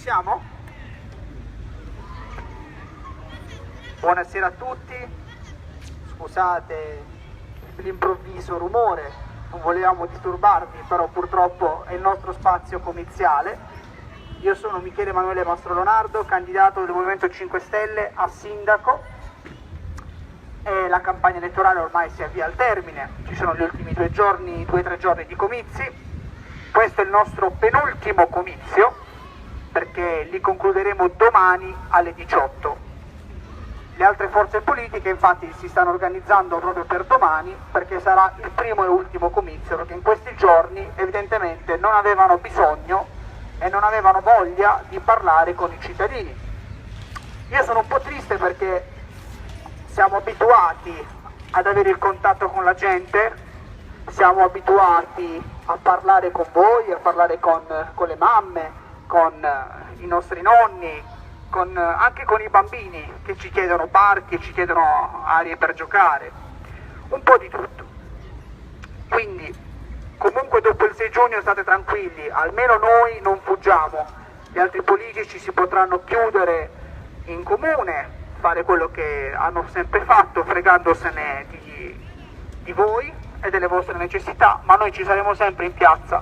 siamo? Buonasera a tutti, scusate l'improvviso rumore, non volevamo disturbarvi, però purtroppo è il nostro spazio comiziale. Io sono Michele Emanuele Mastro Leonardo, candidato del Movimento 5 Stelle a sindaco e la campagna elettorale ormai si avvia al termine, ci sono gli ultimi 2 o 3 giorni di comizi. Questo è il nostro penultimo comizio, perché li concluderemo domani alle 18. Le altre forze politiche infatti si stanno organizzando proprio per domani, perché sarà il primo e ultimo comizio, perché in questi giorni evidentemente non avevano bisogno e non avevano voglia di parlare con i cittadini. Io sono un po' triste perché siamo abituati ad avere il contatto con la gente, siamo abituati a parlare con voi, a parlare con le mamme, con i nostri nonni, anche con i bambini che ci chiedono parchi, ci chiedono aree per giocare, un po' di tutto. Quindi comunque dopo il 6 giugno state tranquilli, almeno noi non fuggiamo, gli altri politici si potranno chiudere in comune, fare quello che hanno sempre fatto, fregandosene di voi e delle vostre necessità, ma noi ci saremo sempre in piazza,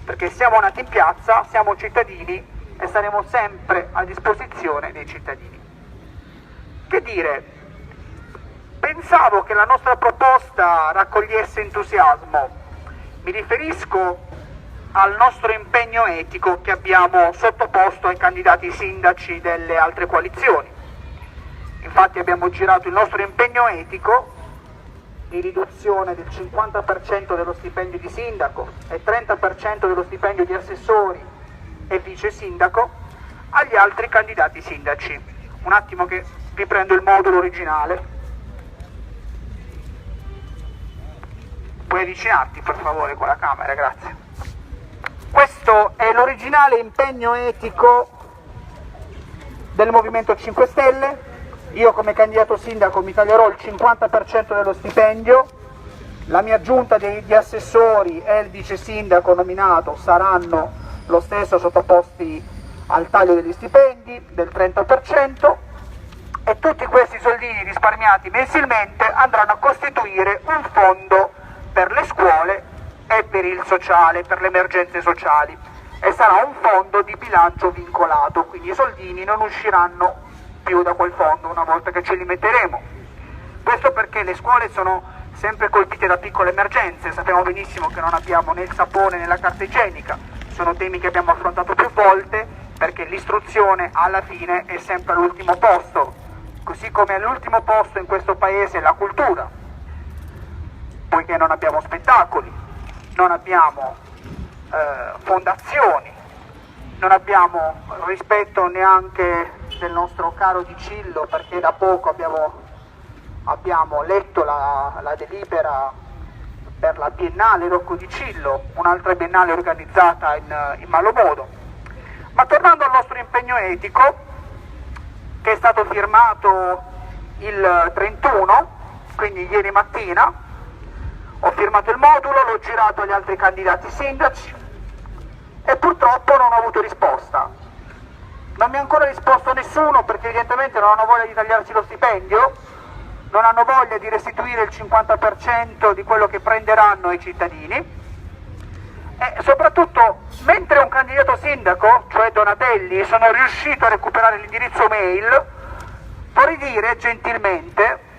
perché siamo nati in piazza, siamo cittadini e saremo sempre a disposizione dei cittadini. Che dire, pensavo che la nostra proposta raccogliesse entusiasmo. Mi riferisco al nostro impegno etico che abbiamo sottoposto ai candidati sindaci delle altre coalizioni. Infatti abbiamo girato il nostro impegno etico di riduzione del 50% dello stipendio di sindaco e 30% dello stipendio di assessori e vice sindaco agli altri candidati sindaci. Un attimo che riprendo il modulo originale. Puoi avvicinarti per favore con la camera, grazie. Questo è l'originale impegno etico del Movimento 5 Stelle. Io come candidato sindaco mi taglierò il 50% dello stipendio, la mia giunta di assessori e il vice sindaco nominato saranno lo stesso sottoposti al taglio degli stipendi del 30% e tutti questi soldini risparmiati mensilmente andranno a costituire un fondo per le scuole e per il sociale, per le emergenze sociali, e sarà un fondo di bilancio vincolato, quindi i soldini non usciranno più da quel fondo una volta che ce li metteremo. Questo perché le scuole sono sempre colpite da piccole emergenze, sappiamo benissimo che non abbiamo né il sapone né la carta igienica, sono temi che abbiamo affrontato più volte, perché l'istruzione alla fine è sempre all'ultimo posto, così come all'ultimo posto in questo paese è la cultura, poiché non abbiamo spettacoli, non abbiamo fondazioni, non abbiamo rispetto neanche del nostro caro Dicillo, perché da poco abbiamo letto la delibera per la biennale Rocco Dicillo, un'altra biennale organizzata in malo modo. Ma tornando al nostro impegno etico, che è stato firmato il 31, quindi ieri mattina, ho firmato il modulo, l'ho girato agli altri candidati sindaci e purtroppo non ho avuto risposta. Non mi ha ancora risposto nessuno, perché evidentemente non hanno voglia di tagliarsi lo stipendio, non hanno voglia di restituire il 50% di quello che prenderanno i cittadini e soprattutto, mentre un candidato sindaco, cioè Donatelli, sono riuscito a recuperare l'indirizzo mail, vorrei dire gentilmente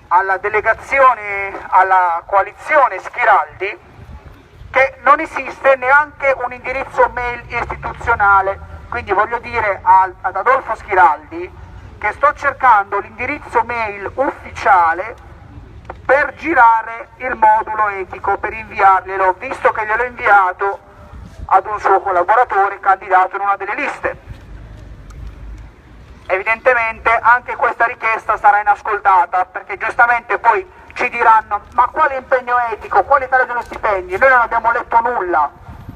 alla delegazione, alla coalizione Schiraldi, che non esiste neanche un indirizzo mail istituzionale. Quindi voglio dire ad Adolfo Schiraldi che sto cercando l'indirizzo mail ufficiale per girare il modulo etico, per inviarglielo, visto che gliel'ho inviato ad un suo collaboratore candidato in una delle liste. Evidentemente anche questa richiesta sarà inascoltata, perché giustamente poi ci diranno: ma quale impegno etico, quale taglio dello stipendio? Noi non abbiamo letto nulla.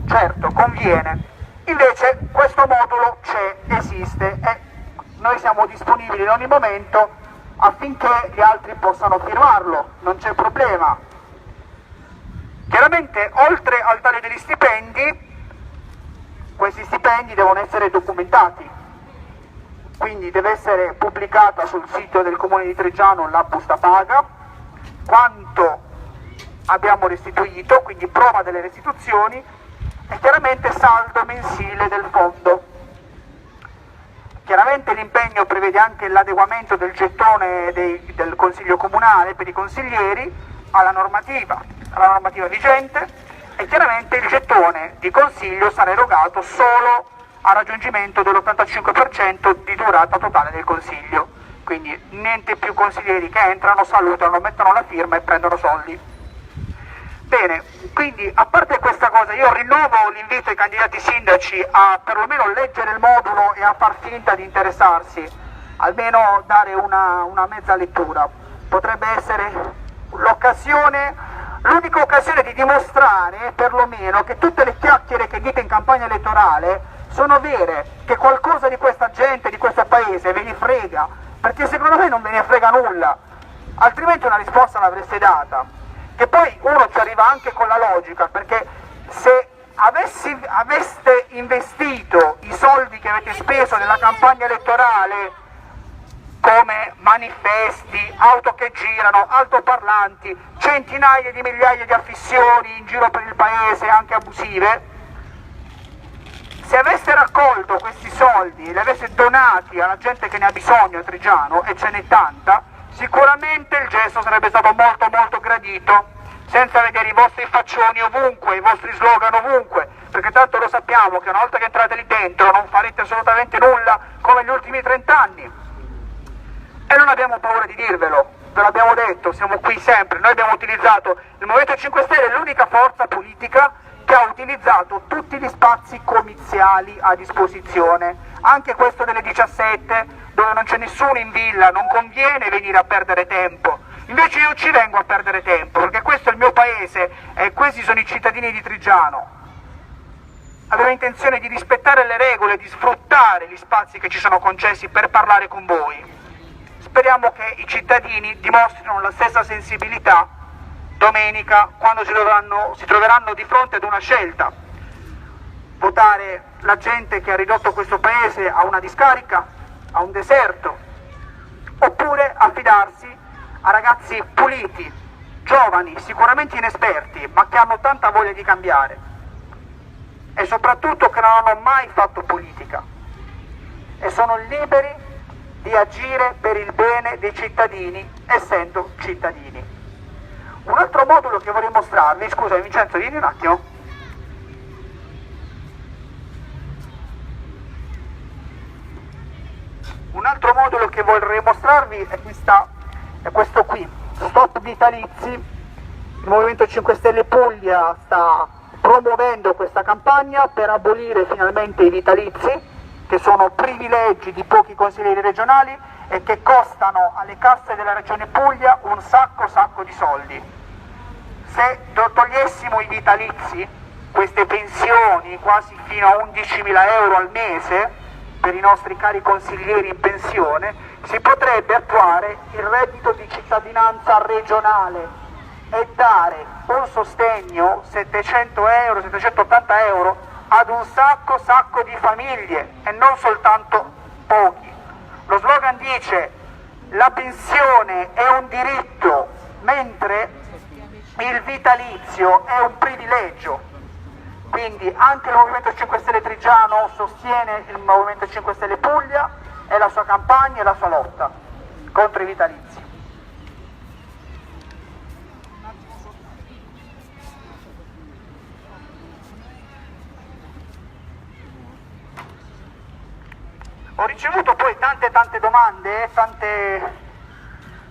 Certo, conviene. Invece questo modulo c'è, esiste e noi siamo disponibili in ogni momento affinché gli altri possano firmarlo, non c'è problema. Chiaramente oltre al taglio degli stipendi, questi stipendi impegni devono essere documentati, quindi deve essere pubblicata sul sito del Comune di Triggiano la busta paga, quanto abbiamo restituito, quindi prova delle restituzioni, e chiaramente saldo mensile del fondo. Chiaramente l'impegno prevede anche l'adeguamento del gettone del Consiglio Comunale per i consiglieri alla normativa vigente, e chiaramente il gettone di consiglio sarà erogato solo a raggiungimento dell'85% di durata totale del consiglio, quindi niente più consiglieri che entrano, salutano, mettono la firma e prendono soldi. Bene, quindi a parte questa cosa io rinnovo l'invito ai candidati sindaci a perlomeno leggere il modulo e a far finta di interessarsi, almeno dare una mezza lettura. Potrebbe essere l'occasione, l'unica occasione di dimostrare perlomeno che tutte le chiacchiere che dite in campagna elettorale sono vere, che qualcosa di questa gente, di questo paese ve ne frega, perché secondo me non ve ne frega nulla, altrimenti una risposta l'avreste data. Che poi uno ci arriva anche con la logica, perché se aveste investito i soldi che avete speso nella campagna elettorale come manifesti, auto che girano, altoparlanti, centinaia di migliaia di affissioni in giro per il paese, anche abusive, se aveste raccolto questi soldi e li aveste donati alla gente che ne ha bisogno a Triggiano, e ce n'è tanta, sicuramente il gesto sarebbe stato molto molto gradito, senza vedere i vostri faccioni ovunque, i vostri slogan ovunque, perché tanto lo sappiamo che una volta che entrate lì dentro non farete assolutamente nulla come gli ultimi 30 anni. E non abbiamo paura di dirvelo, ve l'abbiamo detto, siamo qui sempre, noi abbiamo utilizzato, il Movimento 5 Stelle è l'unica forza politica che ha utilizzato tutti gli spazi comiziali a disposizione, anche questo delle 17, dove non c'è nessuno in villa, non conviene venire a perdere tempo. Invece io ci vengo a perdere tempo, perché questo è il mio paese e questi sono i cittadini di Triggiano. Avevo intenzione di rispettare le regole, di sfruttare gli spazi che ci sono concessi per parlare con voi. Speriamo che i cittadini dimostrino la stessa sensibilità domenica, quando si troveranno di fronte ad una scelta: votare la gente che ha ridotto questo paese a una discarica, a un deserto, oppure affidarsi a ragazzi puliti, giovani, sicuramente inesperti, ma che hanno tanta voglia di cambiare, e soprattutto che non hanno mai fatto politica e sono liberi di agire per il bene dei cittadini, essendo cittadini. Un altro modulo che vorrei mostrarvi, scusa Vincenzo, vieni un attimo. Un altro modulo che vorrei mostrarvi è questo qui, Stop Vitalizi. Il Movimento 5 Stelle Puglia sta promuovendo questa campagna per abolire finalmente i vitalizi, che sono privilegi di pochi consiglieri regionali e che costano alle casse della Regione Puglia un sacco di soldi. Se togliessimo i vitalizi, queste pensioni quasi fino a 11.000 euro al mese per i nostri cari consiglieri in pensione, si potrebbe attuare il reddito di cittadinanza regionale e dare un sostegno 700 euro, 780 euro ad un sacco di famiglie e non soltanto pochi. Lo slogan dice: la pensione è un diritto, mentre il vitalizio è un privilegio. Quindi anche il Movimento 5 Stelle Triggiano sostiene il Movimento 5 Stelle Puglia e la sua campagna e la sua lotta contro i vitalizi. Ho ricevuto poi tante domande,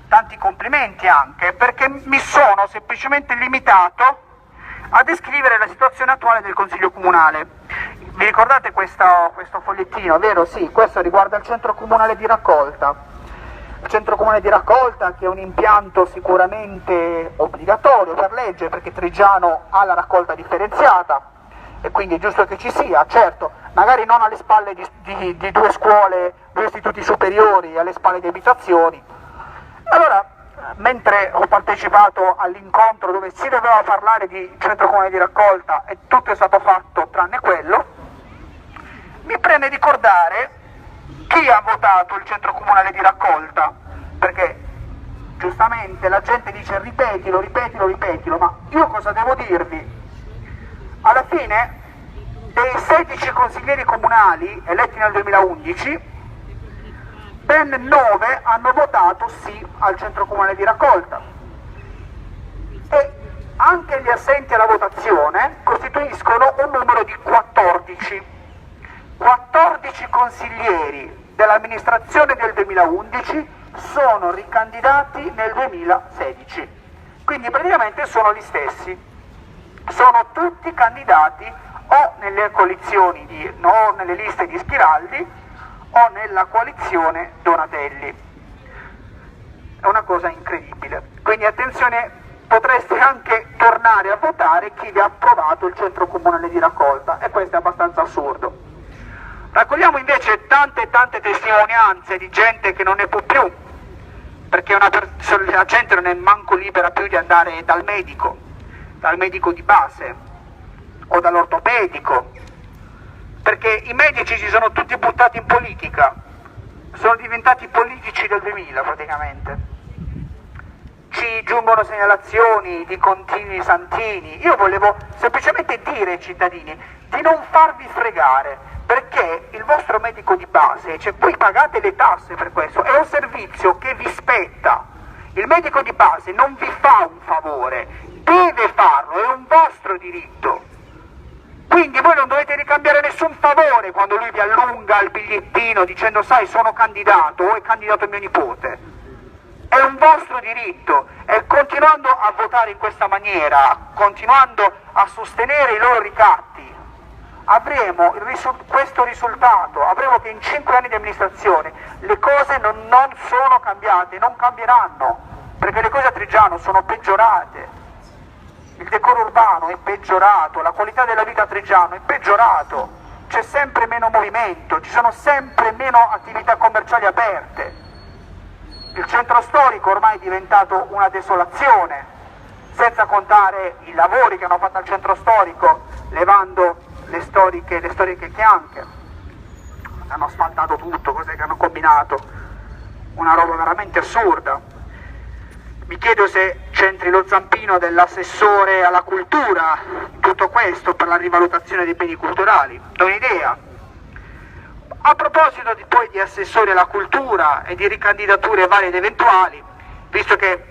tanti complimenti anche, perché mi sono semplicemente limitato a descrivere la situazione attuale del Consiglio Comunale. Vi ricordate questo fogliettino, vero? Sì, questo riguarda il centro comunale di raccolta. Il centro comunale di raccolta, che è un impianto sicuramente obbligatorio per legge, perché Triggiano ha la raccolta differenziata e quindi è giusto che ci sia, certo, magari non alle spalle di due scuole, due istituti superiori, alle spalle di abitazioni. Allora, mentre ho partecipato all'incontro dove si doveva parlare di centro comunale di raccolta e tutto è stato fatto tranne quello, preme ricordare chi ha votato il centro comunale di raccolta, perché giustamente la gente dice ripetilo, ripetilo, ripetilo, ma io cosa devo dirvi? Alla fine dei 16 consiglieri comunali eletti nel 2011, ben 9 hanno votato sì al centro comunale di raccolta e anche gli assenti alla votazione costituiscono un numero di 14. 14 consiglieri dell'amministrazione del 2011 sono ricandidati nel 2016, quindi praticamente sono gli stessi, sono tutti candidati o nelle coalizioni o nelle liste di Schiraldi o nella coalizione Donatelli. È una cosa incredibile, quindi attenzione, potreste anche tornare a votare chi vi ha approvato il centro comunale di raccolta, e questo è abbastanza assurdo. Raccogliamo invece tante testimonianze di gente che non ne può più, perché la gente non è manco libera più di andare dal medico di base o dall'ortopedico, perché i medici si sono tutti buttati in politica, sono diventati politici del 2000 praticamente. Ci giungono segnalazioni di continui santini. Io volevo semplicemente dire ai cittadini di non farvi fregare, perché il vostro medico di base, cioè voi pagate le tasse per questo, è un servizio che vi spetta. Il medico di base non vi fa un favore, deve farlo, è un vostro diritto. Quindi voi non dovete ricambiare nessun favore quando lui vi allunga il bigliettino dicendo sai sono candidato o è candidato mio nipote. È un vostro diritto, e continuando a votare in questa maniera, continuando a sostenere i loro ricatti, avremo questo risultato, avremo che in 5 anni di amministrazione le cose non sono cambiate, non cambieranno, perché le cose a Triggiano sono peggiorate. Il decoro urbano è peggiorato, la qualità della vita a Triggiano è peggiorato, c'è sempre meno movimento, ci sono sempre meno attività commerciali aperte. Il centro storico ormai è diventato una desolazione, senza contare i lavori che hanno fatto al centro storico, levando le storiche chianche. Hanno asfaltato tutto, cose che hanno combinato, una roba veramente assurda. Mi chiedo se c'entri lo zampino dell'assessore alla cultura in tutto questo per la rivalutazione dei beni culturali, do un'idea. A proposito poi di assessori alla cultura e di ricandidature varie ed eventuali, visto che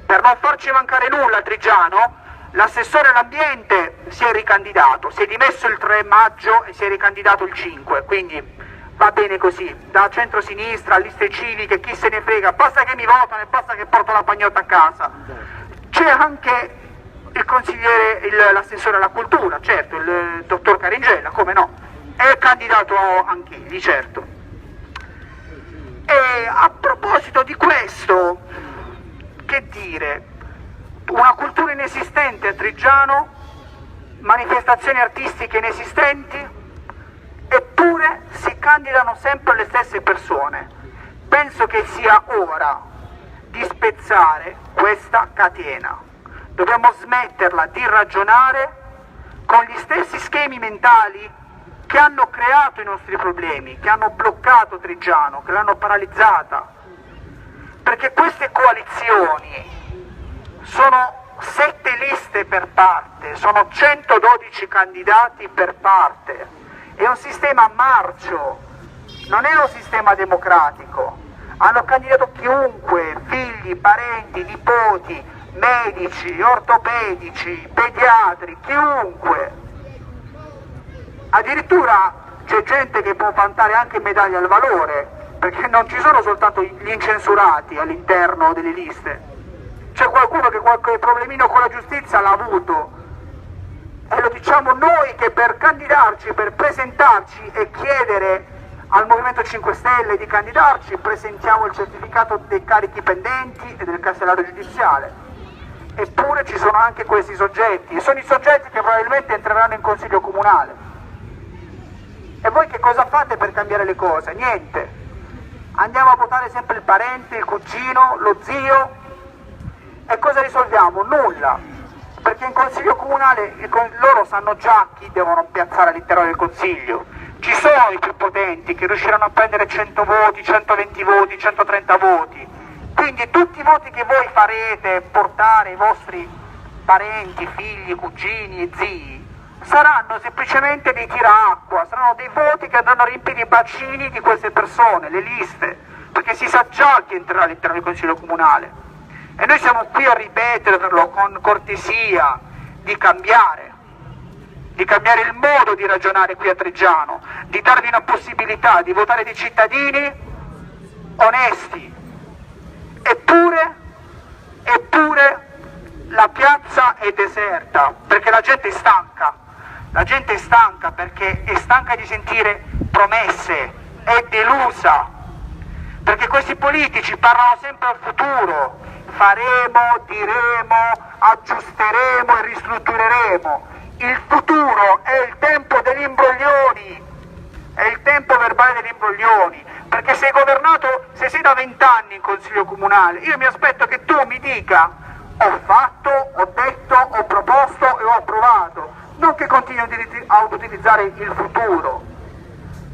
per non farci mancare nulla a Triggiano, l'assessore all'ambiente si è ricandidato, si è dimesso il 3 maggio e si è ricandidato il 5, quindi va bene così, da centro-sinistra, liste civiche, chi se ne frega, basta che mi votano e basta che porto la pagnotta a casa. C'è anche il consigliere, l'assessore alla cultura, certo, il dottor Caringella, come no, è candidato anch'egli, certo. E a proposito di questo, che dire, una cultura inesistente a Triggiano, manifestazioni artistiche inesistenti, eppure si candidano sempre le stesse persone. Penso che sia ora di spezzare questa catena. Dobbiamo smetterla di ragionare con gli stessi schemi mentali che hanno creato i nostri problemi, che hanno bloccato Triggiano, che l'hanno paralizzata. Perché queste coalizioni sono 7 liste per parte, sono 112 candidati per parte. È un sistema marcio, non è un sistema democratico. Hanno candidato chiunque, figli, parenti, nipoti, medici, ortopedici, pediatri, chiunque. Addirittura c'è gente che può vantare anche medaglie al valore, perché non ci sono soltanto gli incensurati all'interno delle liste. C'è qualcuno che qualche problemino con la giustizia l'ha avuto. E lo diciamo noi che per candidarci, per presentarci e chiedere al Movimento 5 Stelle di candidarci, presentiamo il certificato dei carichi pendenti e del casellario giudiziale. Eppure ci sono anche questi soggetti, e sono i soggetti che probabilmente entreranno in consiglio comunale. E voi che cosa fate per cambiare le cose? Niente. Andiamo a votare sempre il parente, il cugino, lo zio, e cosa risolviamo? Nulla. Perché in consiglio comunale loro sanno già chi devono piazzare all'interno del consiglio, Ci sono i più potenti che riusciranno a prendere 100 voti, 120 voti, 130 voti. Quindi tutti i voti che voi farete portare ai vostri parenti, figli, cugini e zii saranno semplicemente dei tiracqua, saranno dei voti che andranno a riempire i bacini di queste persone, le liste, perché si sa già chi entrerà all'interno del Consiglio Comunale. E noi siamo qui a ripeterlo con cortesia, di cambiare il modo di ragionare qui a Triggiano, di darvi una possibilità di votare dei cittadini onesti. Eppure la piazza è deserta, perché la gente è stanca perché è stanca di sentire promesse, è delusa, perché questi politici parlano sempre al futuro, faremo, diremo, aggiusteremo e ristruttureremo. Il futuro è il tempo degli imbroglioni, è il tempo verbale degli imbroglioni, perché sei governato, se sei da 20 anni in Consiglio Comunale, io mi aspetto che tu mi dica ho fatto, ho detto, ho proposto e ho approvato, non che continui a utilizzare il futuro.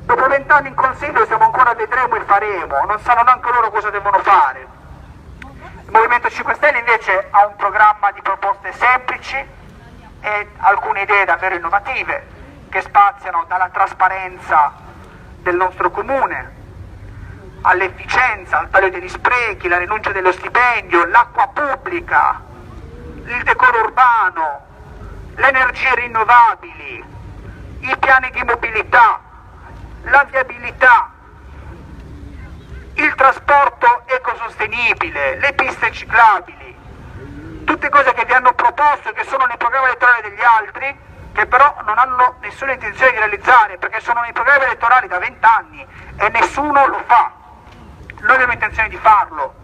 Dopo 20 anni in Consiglio siamo ancora vedremo e faremo, non sanno neanche loro cosa devono fare. Il Movimento 5 Stelle invece ha un programma di proposte semplici e alcune idee davvero innovative che spaziano dalla trasparenza del nostro comune all'efficienza, al taglio degli sprechi, la rinuncia dello stipendio, l'acqua pubblica, il decoro urbano, le energie rinnovabili, i piani di mobilità, la viabilità, il trasporto ecosostenibile, le piste ciclabili, tutte cose che vi hanno proposto e che sono nel programma elettorale degli altri, che però non hanno nessuna intenzione di realizzare, perché sono nei programmi elettorali da 20 anni e nessuno lo fa. Noi abbiamo intenzione di farlo.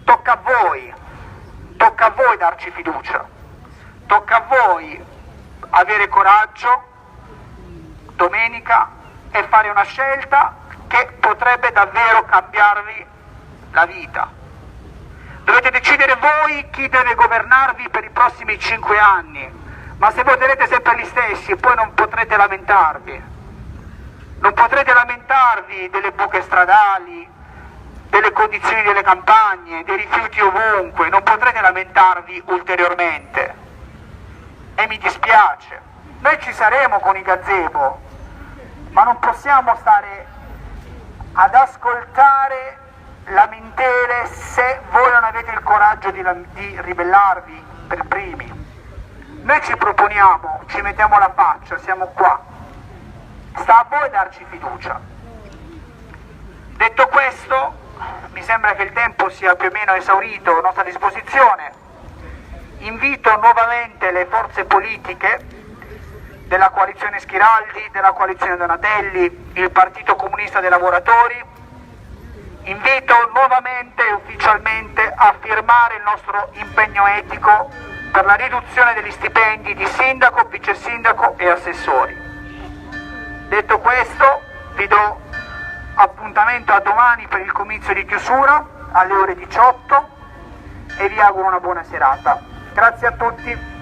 Tocca a voi darci fiducia, tocca a voi avere coraggio domenica e fare una scelta che potrebbe davvero cambiarvi la vita. Dovete decidere voi chi deve governarvi per i prossimi 5 anni, ma se voterete sempre gli stessi poi non potrete lamentarvi. Non potrete lamentarvi delle buche stradali, delle condizioni delle campagne, dei rifiuti ovunque, non potrete lamentarvi ulteriormente. E mi dispiace. Noi ci saremo con i gazebo, ma non possiamo stare ad ascoltare lamentele se voi non avete il coraggio di ribellarvi per primi. Noi ci proponiamo, ci mettiamo la faccia, siamo qua. Sta a voi darci fiducia. Detto questo, mi sembra che il tempo sia più o meno esaurito a nostra disposizione. Invito nuovamente le forze politiche della coalizione Schiraldi, della coalizione Donatelli, il Partito Comunista dei Lavoratori, invito nuovamente e ufficialmente a firmare il nostro impegno etico per la riduzione degli stipendi di sindaco, vice sindaco e assessori. Detto questo, vi do appuntamento a domani per il comizio di chiusura alle ore 18 e vi auguro una buona serata. Grazie a tutti.